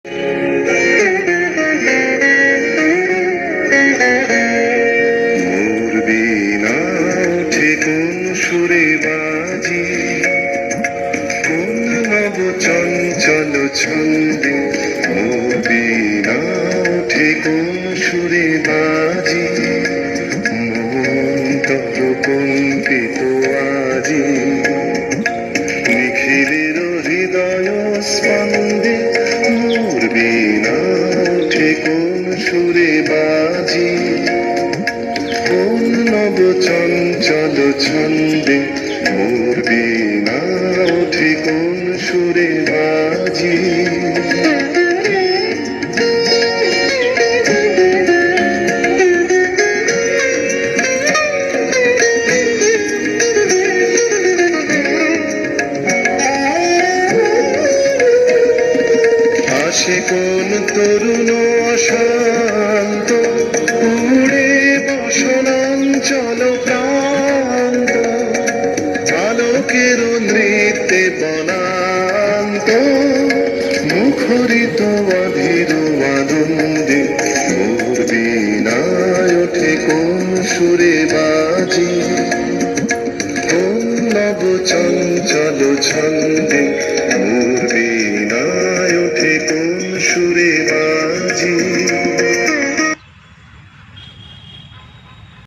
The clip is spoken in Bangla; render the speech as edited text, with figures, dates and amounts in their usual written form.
মোর বিনা উঠে কোন সুরে বাজি, কোন নব চঞ্চল ছন্দে। মোর বিনা উঠে কোন সুরে বাজি, মন তর কম্পিত আজি। নিখিলের হৃদয় স্পন্দে মোর বিনা উঠে কোন সুরে বাজি, কোন নব চঞ্চল ছন্দে। মোর বিনা উঠে কোন সুরে বাজি। আসে কোন তরুণ অশান্ত, উড়ে বসনাঞ্চল প্রান্ত। আলোকের নৃত্যে বনান্ত, মুখরিত অধীর আনন্দে। মোর বিনায় ওঠে কোন সুরে বাজি, কোন নব চঞ্চল ছন্দে। মোর বিনায় ওঠে কোন সুরে বাজি।